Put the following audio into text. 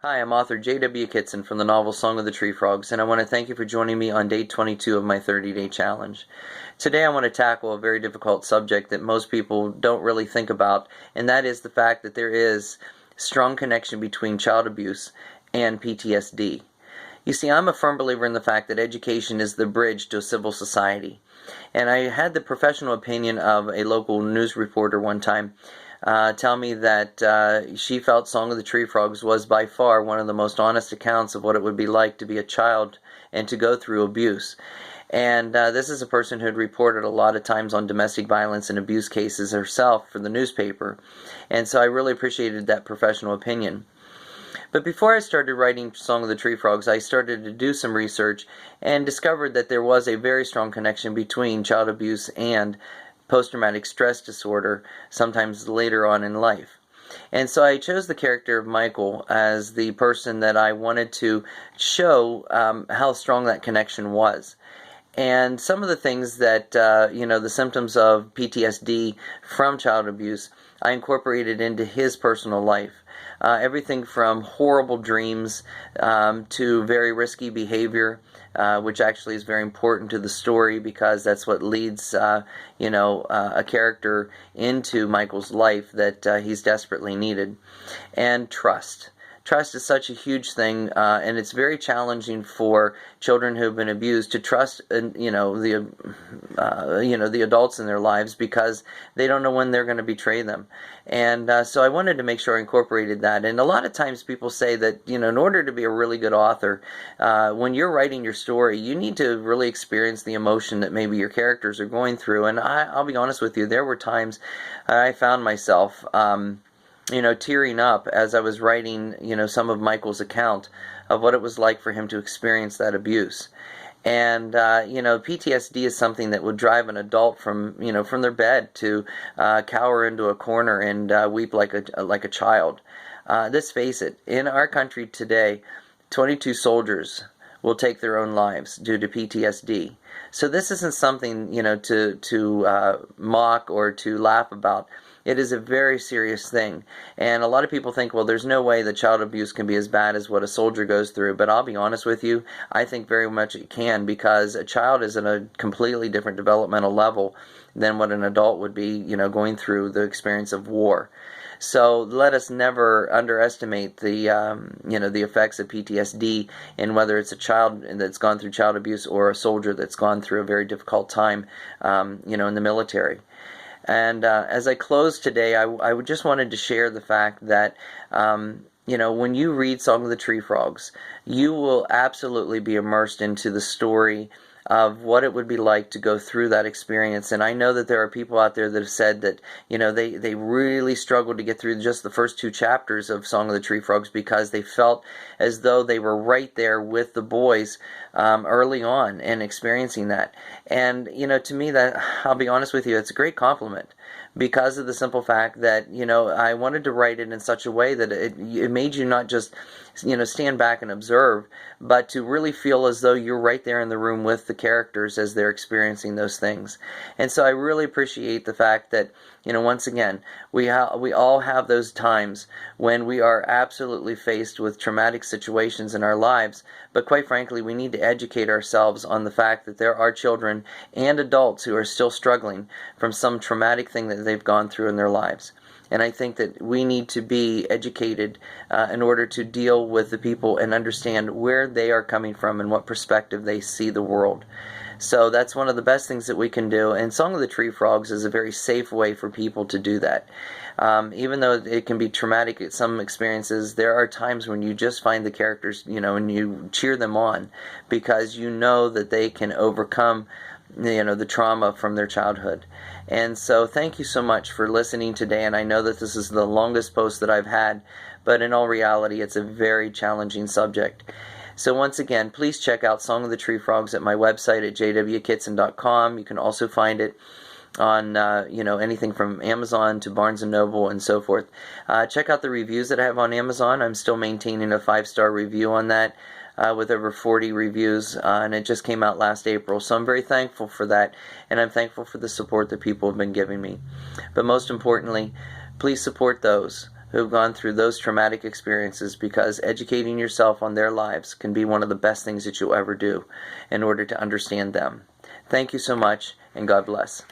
Hi, I'm author J.W. Kitson from the novel Song of the Tree Frogs, and I want to thank you for joining me on day 22 of my 30-day challenge. Today I want to tackle a very difficult subject that most people don't really think about, and that is the fact that there is strong connection between child abuse and PTSD. You see, I'm a firm believer in the fact that education is the bridge to a civil society. And I had the professional opinion of a local news reporter one time tell me that she felt Song of the Tree Frogs was by far one of the most honest accounts of what it would be like to be a child and to go through abuse. And this is a person who had reported a lot of times on domestic violence and abuse cases herself for the newspaper. And so I really appreciated that professional opinion. But before I started writing Song of the Tree Frogs, I started to do some research and discovered that there was a very strong connection between child abuse and post-traumatic stress disorder, sometimes later on in life. And so I chose the character of Michael as the person that I wanted to show how strong that connection was. And some of the things that, the symptoms of PTSD from child abuse, I incorporated into his personal life. Everything from horrible dreams to very risky behavior, which actually is very important to the story because that's what leads, a character into Michael's life that he's desperately needed. And trust. Trust is such a huge thing, and it's very challenging for children who have been abused to trust, the adults in their lives because they don't know when they're going to betray them. And so I wanted to make sure I incorporated that. And a lot of times people say that, in order to be a really good author, when you're writing your story, you need to really experience the emotion that maybe your characters are going through. And I'll be honest with you, there were times I found myself tearing up as I was writing, some of Michael's account of what it was like for him to experience that abuse. And, PTSD is something that would drive an adult from their bed to cower into a corner and weep like a child. Let's face it, in our country today, 22 soldiers will take their own lives due to PTSD. So this isn't something, to mock or to laugh about. It is a very serious thing. And a lot of people think, well, there's no way that child abuse can be as bad as what a soldier goes through. But I'll be honest with you, I think very much it can, because a child is at a completely different developmental level than what an adult would be, going through the experience of war. So let us never underestimate the effects of PTSD, and whether it's a child that's gone through child abuse or a soldier that's gone through a very difficult time, in the military. And as I close today, I just wanted to share the fact that, when you read Song of the Tree Frogs, you will absolutely be immersed into the story of what it would be like to go through that experience. And I know that there are people out there that have said that, they really struggled to get through just the first 2 chapters of Song of the Tree Frogs because they felt as though they were right there with the boys early on and experiencing that. And, to me, that, I'll be honest with you, it's a great compliment, because of the simple fact that, I wanted to write it in such a way that it made you not just, stand back and observe, but to really feel as though you're right there in the room with the characters as they're experiencing those things. And so I really appreciate the fact that, once again, we all have those times when we are absolutely faced with traumatic situations in our lives, but quite frankly, we need to educate ourselves on the fact that there are children and adults who are still struggling from some traumatic thing that they've gone through in their lives. And I think that we need to be educated in order to deal with the people and understand where they are coming from and what perspective they see the world. So that's one of the best things that we can do. And Song of the Tree Frogs is a very safe way for people to do that. Even though it can be traumatic at some experiences, there are times when you just find the characters, and you cheer them on because you know that they can overcome the trauma from their childhood. And so thank you so much for listening today, and I know that this is the longest post that I've had, but in all reality it's a very challenging subject. So once again, please check out Song of the Tree Frogs at my website at jwkitson.com. You can also find it on anything from Amazon to Barnes & Noble and so forth. Check out the reviews that I have on Amazon. I'm still maintaining a 5-star review on that. With over 40 reviews, and it just came out last April. So I'm very thankful for that, and I'm thankful for the support that people have been giving me. But most importantly, please support those who have gone through those traumatic experiences, because educating yourself on their lives can be one of the best things that you'll ever do in order to understand them. Thank you so much, and God bless.